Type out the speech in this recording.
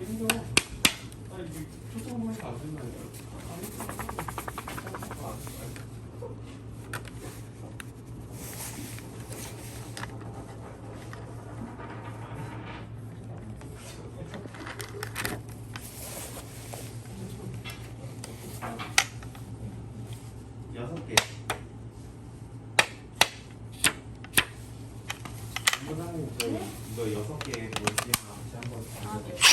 힘들어. 아니 이게 초성만 안 된다니까. 여섯 개. 이거는 저희 이거 6개 뭔지 같이 한번. 아, 네.